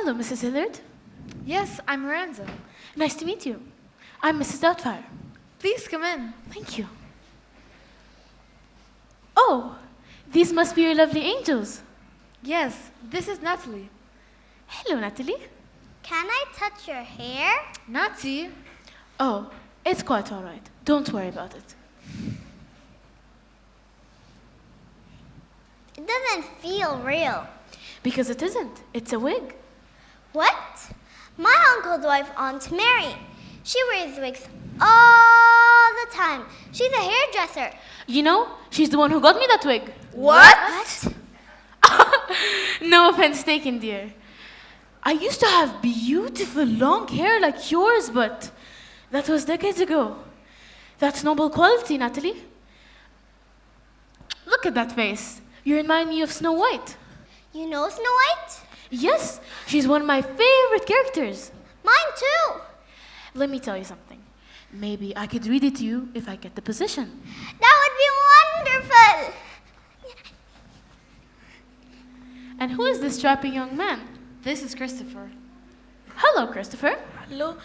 Hello, Mrs. Hillard. Yes, I'm Miranda. Nice to meet you. I'm Mrs. Doubtfire. Please come in. Thank you. Oh, these must be your lovely angels. Yes, this is Natalie. Hello, Natalie. Can I touch your hair? Natty? Oh, it's quite all right. Don't worry about it. It doesn't feel real. Because it isn't. It's a wig. What? My uncle's wife, Aunt Mary. She wears wigs all the time. She's a hairdresser. You know, she's the one who got me that wig. What? No offense taken, dear. I used to have beautiful long hair like yours, but that was decades ago. That's noble quality, Natalie. Look at that face. You remind me of Snow White. You know Snow White? Yes, she's one of my favorite characters. Mine too. Let me tell you something. Maybe I could read it to you if I get the position. That would be wonderful. And who is this strapping young man? This is Christopher. Hello, Christopher. Hello.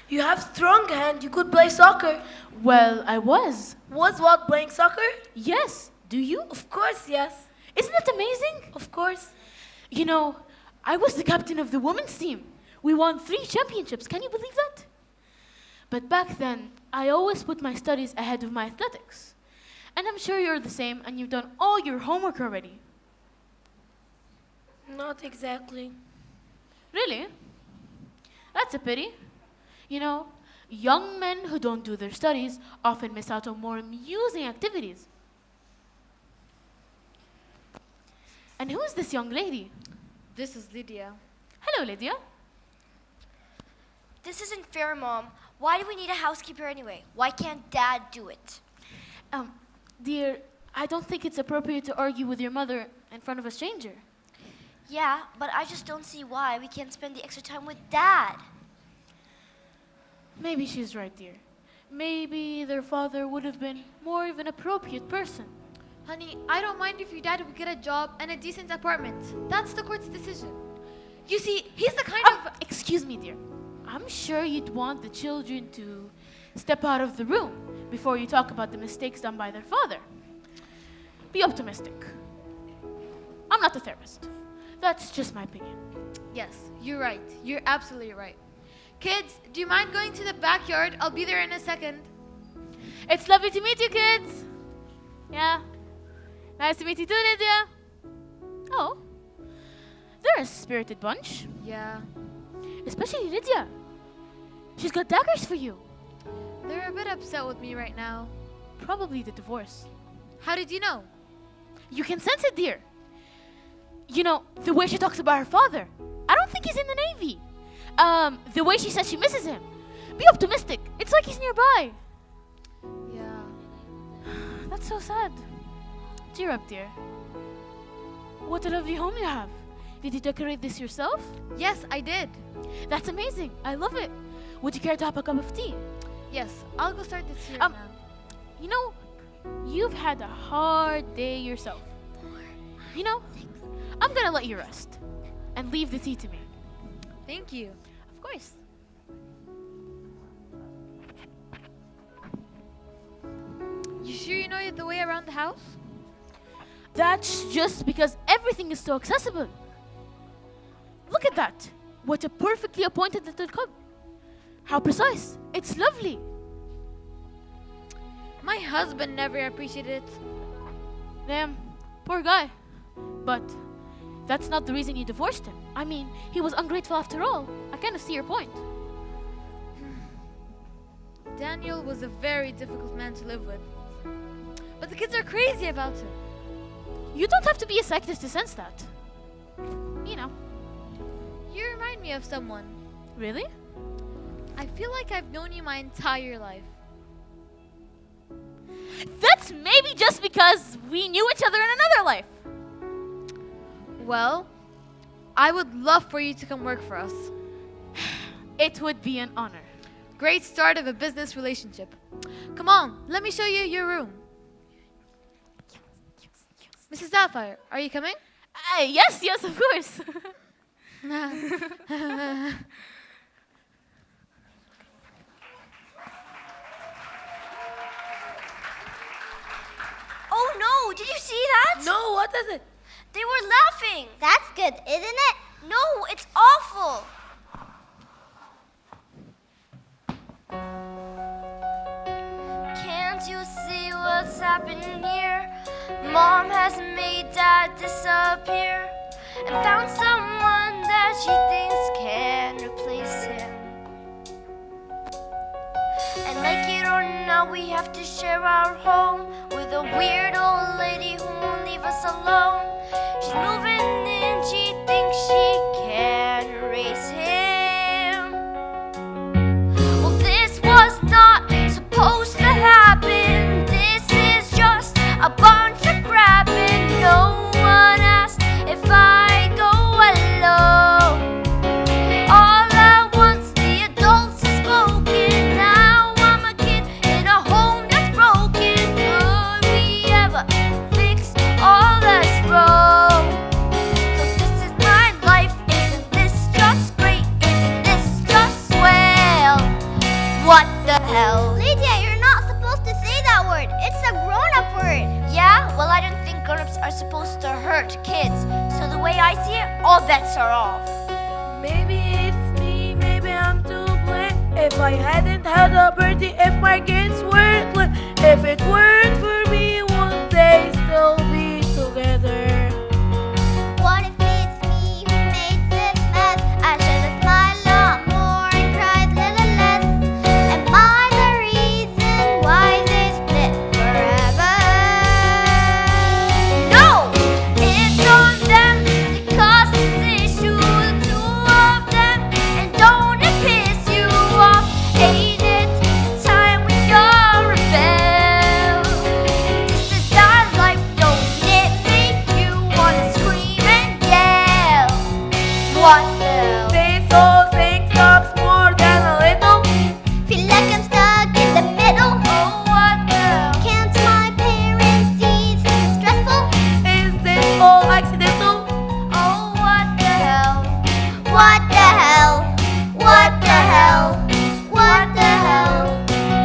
You have strong hand. You could play soccer. Well, I was. Was what, playing soccer? Yes. Do you? Of course, yes. Isn't that amazing? Of course. You know, I was the captain of the women's team. We won 3 championships. Can you believe that? But back then, I always put my studies ahead of my athletics. And I'm sure you're the same and you've done all your homework already. Not exactly. Really? That's a pity. You know, young men who don't do their studies often miss out on more amusing activities. And who is this young lady? This is Lydia. Hello, Lydia. This isn't fair, Mom. Why do we need a housekeeper anyway? Why can't Dad do it? Dear, I don't think it's appropriate to argue with your mother in front of a stranger. Yeah, but I just don't see why we can't spend the extra time with Dad. Maybe she's right, dear. Maybe their father would have been more of an appropriate person. Honey, I don't mind if your dad would get a job and a decent apartment. That's the court's decision. You see, he's the kind of... Excuse me, dear. I'm sure you'd want the children to step out of the room before you talk about the mistakes done by their father. Be optimistic. I'm not a therapist. That's just my opinion. Yes, you're right. You're absolutely right. Kids, do you mind going to the backyard? I'll be there in a second. It's lovely to meet you, kids. Yeah. Nice to meet you too, Lydia. Oh. They're a spirited bunch. Yeah. Especially Lydia. She's got daggers for you. They're a bit upset with me right now. Probably the divorce. How did you know? You can sense it, dear. You know, the way she talks about her father. I don't think he's in the Navy. The way she says she misses him. Be optimistic. It's like he's nearby. Yeah. That's so sad. Cheer up, dear. What a lovely home you have. Did you decorate this yourself? Yes, I did. That's amazing. I love it. Would you care to have a cup of tea? Yes, I'll go start this here now. You know, you've had a hard day yourself. You know, I'm gonna let you rest and leave the tea to me. Thank you. Of course. You sure you know the way around the house? That's just because everything is so accessible. Look at that. What a perfectly appointed little cup. How precise. It's lovely. My husband never appreciated it. Damn, poor guy. But that's not the reason you divorced him. I mean, he was ungrateful after all. I kind of see your point. Daniel was a very difficult man to live with. But the kids are crazy about him. You don't have to be a psychiatrist to sense that. You know. You remind me of someone. Really? I feel like I've known you my entire life. That's maybe just because we knew each other in another life. Well, I would love for you to come work for us. It would be an honor. Great start of a business relationship. Come on, let me show you your room. Mrs. Sapphire, are you coming? Yes, of course. Oh no, did you see that? No, what is it? They were laughing. That's good, isn't it? No, it's awful. Can't you see what's happening here? Mom has made Dad disappear and found someone that she thinks can replace him. And like it or not, we have to share our home with a weird old lady who won't leave us alone. She's moving in, she thinks she can erase him. Well, this was not supposed to happen. This is just a bunch of grabbing. No one asked if I go alone. All at once, the adults have spoken. Now I'm a kid in a home that's broken. Could we ever fix all that's wrong? So this is my life. Isn't this just great? Isn't this just swell? What the hell? Lydia, you're not supposed to say that word. It's a grown-up word. Yeah? Well, I don't think grown-ups are supposed to hurt kids. So the way I see it, all bets are off. Maybe it's me, maybe I'm to blame. If I hadn't had a birthday, if my kids weren't late, if it weren't for me, would they still be together? What if it's me who made this mess? I should have smiled a lot more and cried a little less. Am I the reason why they split forever? No! It's on them to cause this issue, the two of them. And don't it piss you off? Ain't it the time we all rebel? And this is our life, don't it make you wanna scream and yell? What the hell? This whole thing sucks more than a little. Feel like I'm stuck in the middle. Oh, what the hell? Can't my parents see this is stressful? Is this all accidental? Oh, what the hell? What the hell? What the hell? What the hell?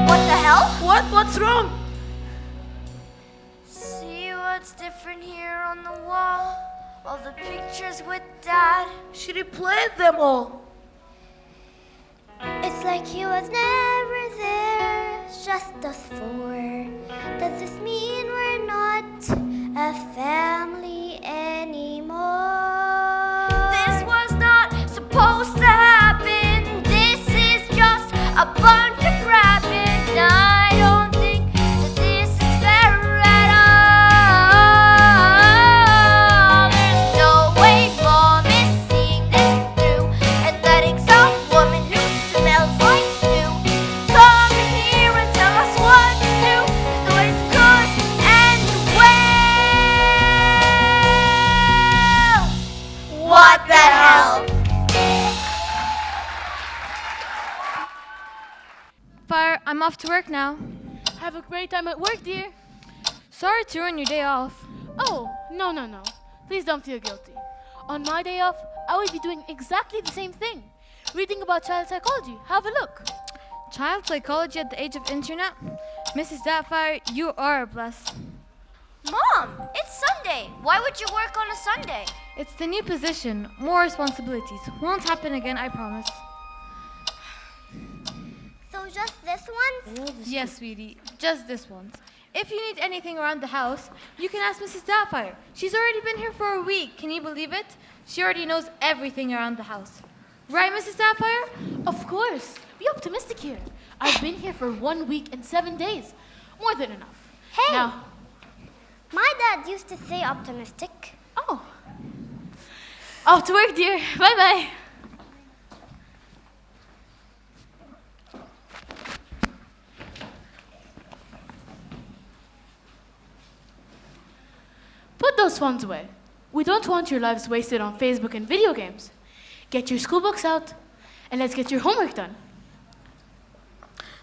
What the hell? What's wrong? See what's different here on the wall? All the pictures with Dad. She replayed them all. It's like he was never there, it's just us four. Does this mean we're not a family anymore? This was not supposed to happen. This is just a bunch of grabbing. I don't think that this is fair at all. There's no way Mom is seeing this through and letting some woman who smells like stew come in here and tell us what to do. There's no ways good and well. What the hell? Fire, I'm off to work now. Have a great time at work, dear. Sorry to ruin your day off. Oh, no, no, no. Please don't feel guilty. On my day off, I would be doing exactly the same thing. Reading about child psychology. Have a look. Child psychology at the age of internet? Mrs. Doubtfire, you are blessed. Mom, it's Sunday. Why would you work on a Sunday? It's the new position, more responsibilities. Won't happen again, I promise. So just this once? Yes, sweetie, just this once. If you need anything around the house, you can ask Mrs. Doubtfire. She's already been here for a week. Can you believe it? She already knows everything around the house. Right, Mrs. Doubtfire? Of course. Be optimistic here. I've been here for 1 week and 7 days. More than enough. Hey! Now, My dad used to say optimistic. oh. Off to work, dear. Bye-bye. Put those phones away. We don't want your lives wasted on Facebook and video games. Get your school books out, and let's get your homework done.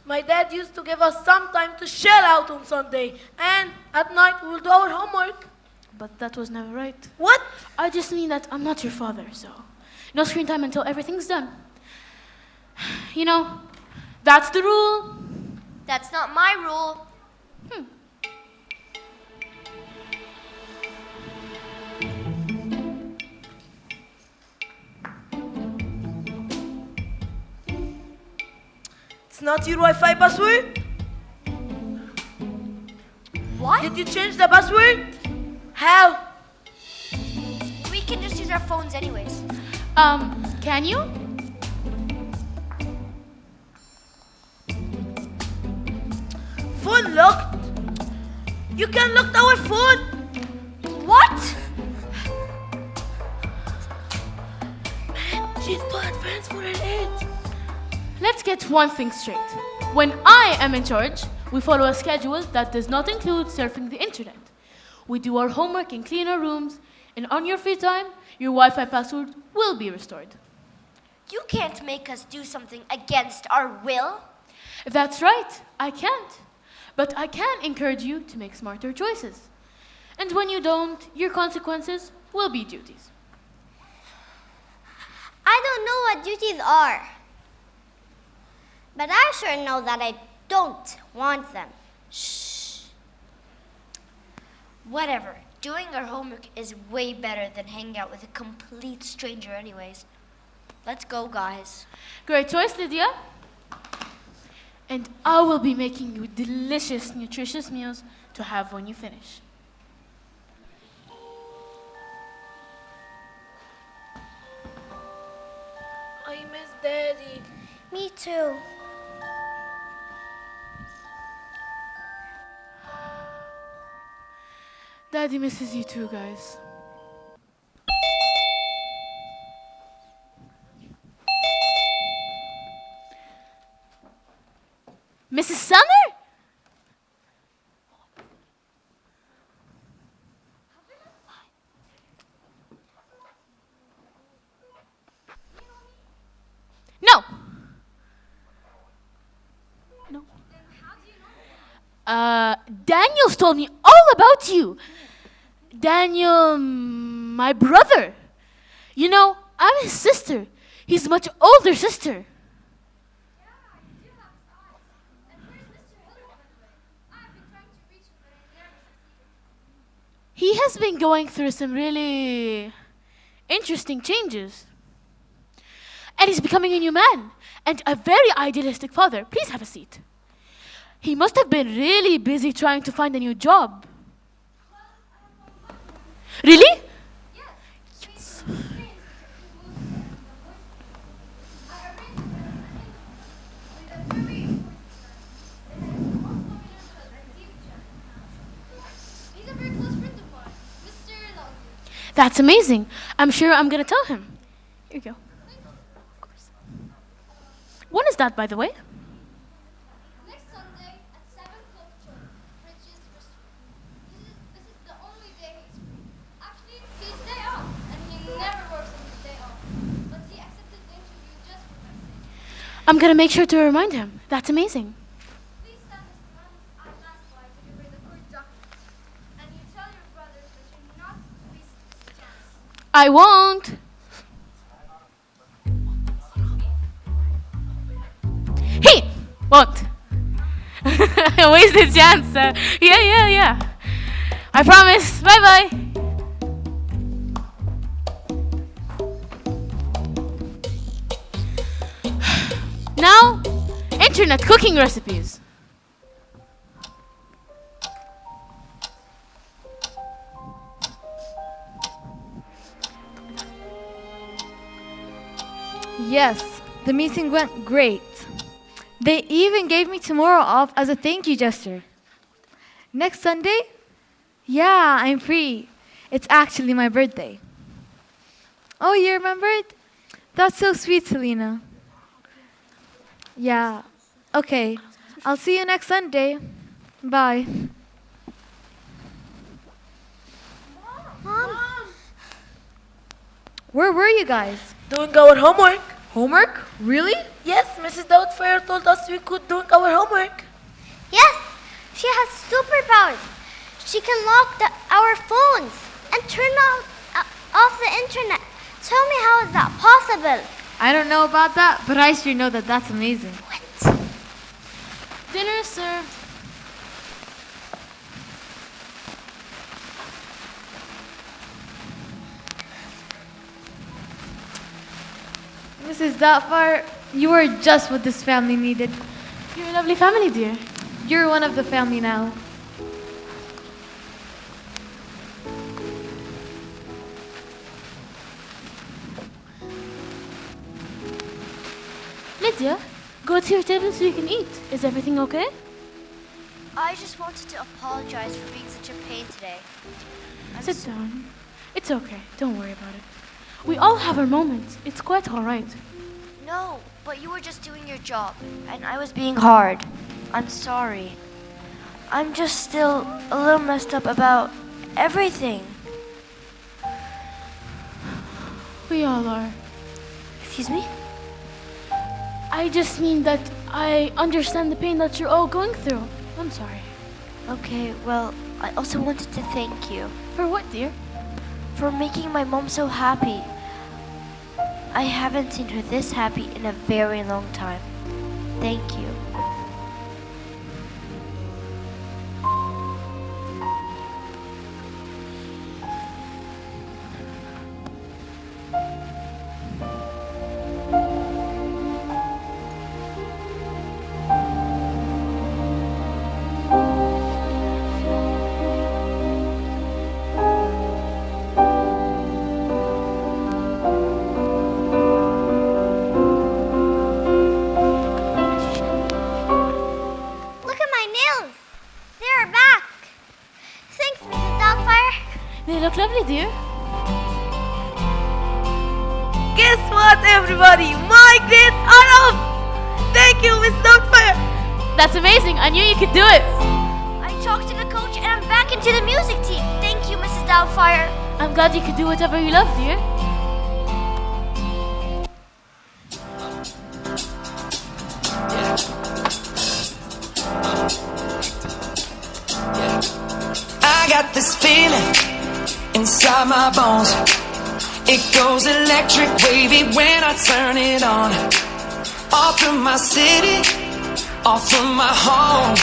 My dad used to give us some time to shell out on Sunday, and at night we'll do our homework. But that was never right. What? I just mean that I'm not your father, so No screen time until everything's done. You know, that's the rule. That's not my rule. It's not your Wi-Fi password? What? Did you change the password? How? We can just use our phones anyways. Can you? Phone locked? You can lock our phone. What? She's too advanced for her age. Let's get one thing straight. When I am in charge, we follow a schedule that does not include surfing the internet. We do our homework and clean our rooms, and on your free time, your Wi-Fi password will be restored. You can't make us do something against our will. That's right, I can't. But I can encourage you to make smarter choices. And when you don't, your consequences will be duties. I don't know what duties are. But I sure know that I don't want them. Shh. Whatever. Doing our homework is way better than hanging out with a complete stranger anyways. Let's go, guys. Great choice, Lydia. And I will be making you delicious, nutritious meals to have when you finish. I miss Daddy. Me too. Daddy misses you too, guys. Mrs. Summer? No. No. Daniel's told me all about you. Daniel, my brother. You know, I'm his sister. He's a much older sister. He has been going through some really interesting changes. And he's becoming a new man and a very idealistic father. Please have a seat. He must have been really busy trying to find a new job. Really? Yes. That's amazing. I'm sure I'm going to tell him. Here you go. Of course. When is that, by the way? Next Sunday at 7 o'clock sharp, Bridges Restaurant. This is the only day he's free. Actually, he's day off, and he never works on his day off. But he accepted the interview just for my sake. I'm going to make sure to remind him. That's amazing. Please send Mr. Mohammed Al-Nasbai to give her the court documents. And you tell your brothers that you're not to waste this chance. I won't. Hey, won't. Wasted chance. Yeah. I promise. Bye. Now, internet cooking recipes. Yes, the meeting went great. They even gave me tomorrow off as a thank you gesture. Next Sunday? Yeah, I'm free. It's actually my birthday. Oh, you remembered? That's so sweet, Selena. Yeah. Okay. I'll see you next Sunday. Bye. Mom. Where were you guys? Doing our homework. Homework? Really? Yes, Mrs. Doubtfire told us we could do our homework. Yes, she has superpowers. She can lock our phones and turn off the internet Tell me, how is that possible? I don't know about that, but I sure know that that's amazing. Dinner is served. Mrs. Doubtfire, you are just what this family needed. You're a lovely family, dear. You're one of the family now. Lydia, go to your table so you can eat. Is everything okay? I just wanted to apologize for being such a pain today. Sit down. It's okay. Don't worry about it. We all have our moments. It's quite all right. No, but you were just doing your job, and I was being hard. I'm sorry. I'm just still a little messed up about everything. We all are. Excuse me? I just mean that I understand the pain that you're all going through. I'm sorry. Okay, well, I also wanted to thank you For what, dear? for making my mom so happy. I haven't seen her this happy in a very long time. Thank you. Look at my nails. They're back. Thanks, Mrs. Doubtfire. They look lovely, dear. Guess what, everybody? My grades are up! Thank you, Miss Doubtfire! That's amazing. I knew you could do it. I talked to the coach and I'm back into the music team. Thank you, Mrs. Doubtfire. I'm glad you could do whatever you love, dear. I got this feeling inside my bones. It goes electric wavy when I turn it on. All through my city, all through my home.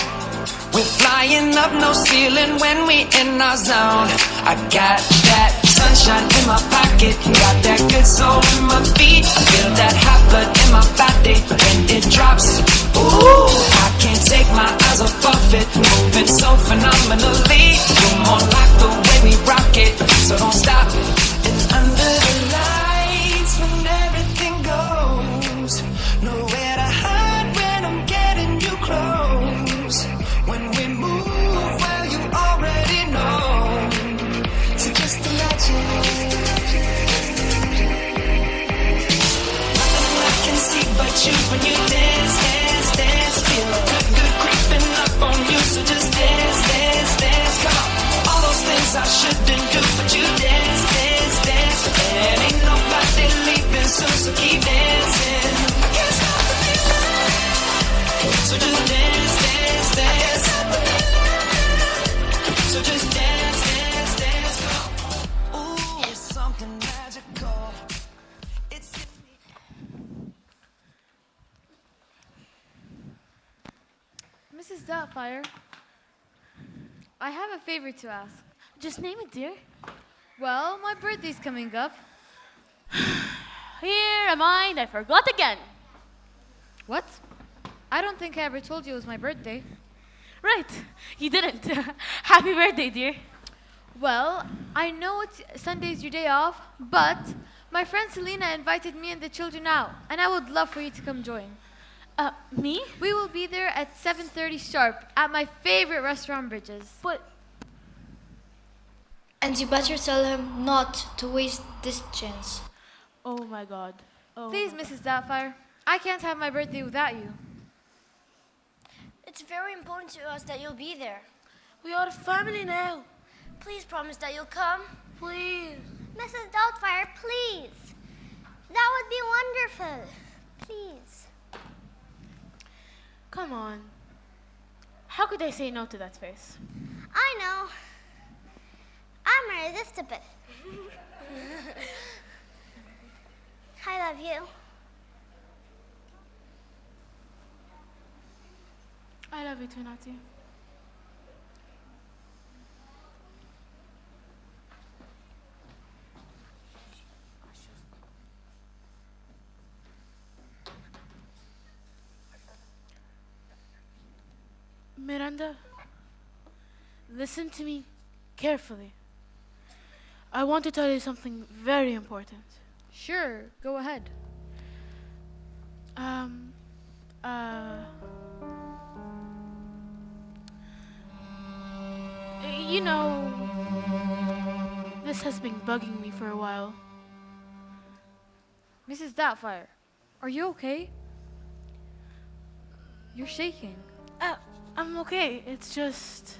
We're flying up, no ceiling when we in our zone. I got that sunshine in my pocket, got that good soul in my feet. I feel that hot blood in my body when it drops. Ooh, I can't take my eyes off of it, moving so phenomenally. You're more like the way we rock it, so don't stop. And under the lights when everything goes, nowhere to hide when I'm getting you close. When we move, well, you already know. So just imagine. Nothing I can see but you when you dance, dance, dance. Feel good, good creeping up on you. So just dance, dance, dance. Come on. All those things I shouldn't do, but you dance, dance, dance. And ain't nobody leaving soon, so keep dancing. I can't stop the feeling. So just dance, dance, dance. So just dance, dance, dance. Ooh, it's something magical. It's Mrs. Doubtfire, I have a favor to ask. Just name it, dear. Well, my birthday's coming up. Here am I, and I forgot again. What? I don't think I ever told you it was my birthday. Right, you didn't. Happy birthday, dear. Well, I know Sunday's your day off, but my friend Selena invited me and the children out, and I would love for you to come join. Me? We will be there at 7:30 sharp at my favorite restaurant, Bridges. But And you better tell him not to waste this chance. oh my God. Oh. Please, Mrs. Doubtfire, I can't have my birthday without you. It's very important to us that you'll be there. We are a family now. Please promise that you'll come. Please. Mrs. Doubtfire, please. That would be wonderful. Please. Come on. How could I say no to that face? I know. I'm irresistible. I love you. I love you too, Nati. Miranda, listen to me carefully. I want to tell you something very important. Sure, go ahead. You know, this has been bugging me for a while. Mrs. Doubtfire, are you okay? You're shaking. I'm okay. It's just,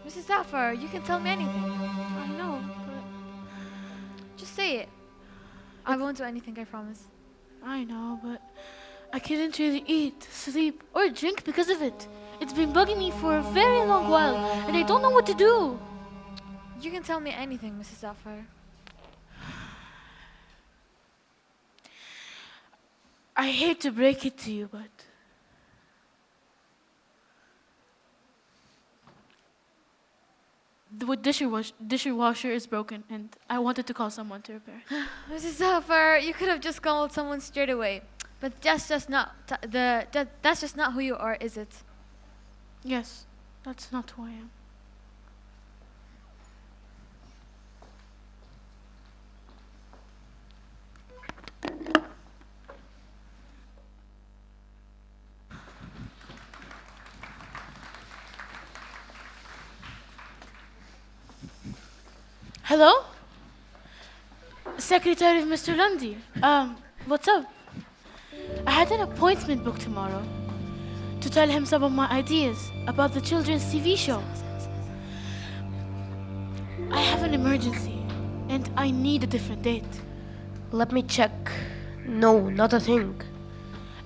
Mrs. Doubtfire, you can tell me anything. I know, but Just say it. I won't do anything, I promise. I know, but I couldn't really eat, sleep, or drink because of it. It's been bugging me for a very long while, and I don't know what to do. You can tell me anything, Mrs. Doubtfire. I hate to break it to you, but the dishwasher is broken, and I wanted to call someone to repair it. Mrs. Doubtfire, you could have just called someone straight away. But that's just not who you are, is it? Yes, that's not who I am. Hello? Secretary of Mr. Lundy. What's up? I had an appointment booked tomorrow to tell him some of my ideas about the children's TV show. I have an emergency and I need a different date. Let me check. No, not a thing.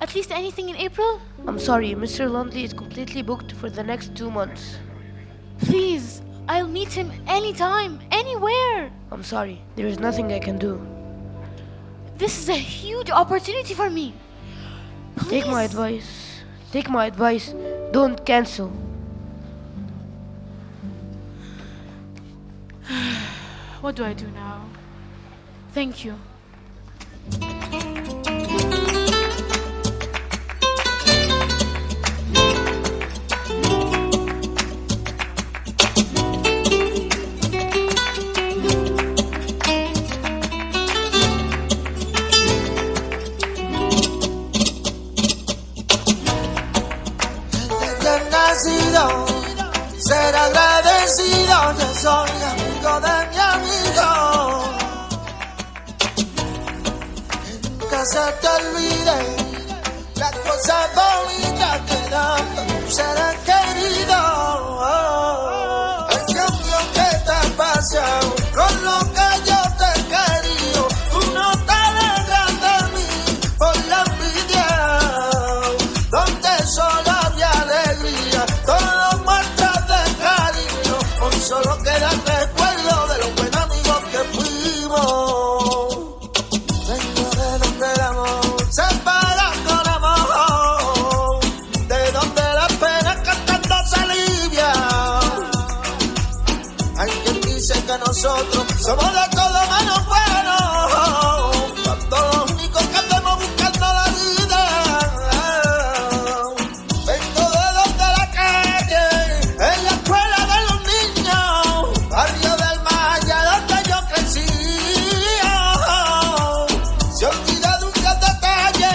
At least anything in April? I'm sorry, Mr. Lundley is completely booked for the next 2 months. Please, I'll meet him anytime, anywhere. I'm sorry, there is nothing I can do. This is a huge opportunity for me. Take my Please. advice. Take my advice. Don't cancel. What do I do now? Thank you. Ser agradecido, yo soy amigo de mi amigo. Que nunca se te olvide las cosas bonitas que dan tus seres queridos. El cambio que te ha pasado con lo que yo te he querido, tú no te alejas de mí por la envidia, donde solo había alegría, todo muestras de cariño, hoy solo queda el recuerdo de los buenos amigos que fuimos. Vengo de donde el amor se para con amor, de donde la pena cantando se alivia. Hay quien dice que nosotros somos de todo menos buenos, cuando los únicos que andamos buscando la vida. Vengo de donde la calle es la escuela de los niños, barrio del Maya donde yo crecí. Se olvida de un gran detalle,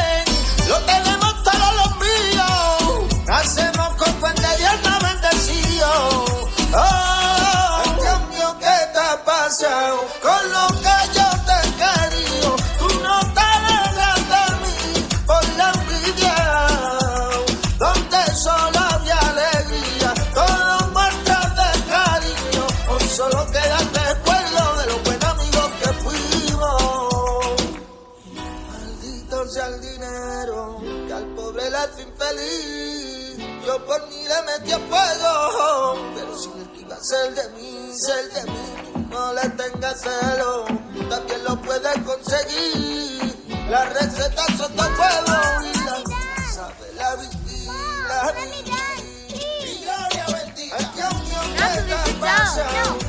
lo tenemos todos los míos, nacemos con buen de Dios no bendecido. El cambio que te ha pasado con lo que yo te he querido, tú no te alejas de mí por la envidia, donde solo había alegría, todo muestras de cariño, hoy solo queda el recuerdo de los buenos amigos que fuimos. Maldito sea el dinero que al pobre le hace infeliz, yo por mí le metí a fuego, pero si él iba a ser de mí, no le tengas celo, tú también lo puedes conseguir. Las recetas son de fuego y la sabe la vigila. Y gloria bendita. Es que unión que te pasa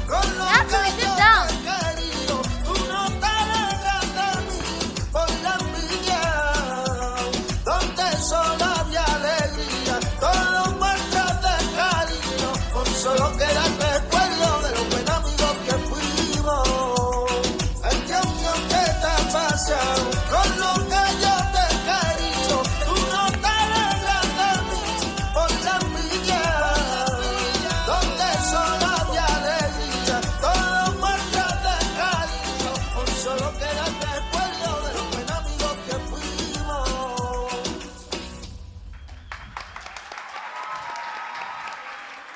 con lo que yo te he querido. Tú no te alegras de mí por la envidia, donde solo había alegría. Todo muestras de cariño, con solo que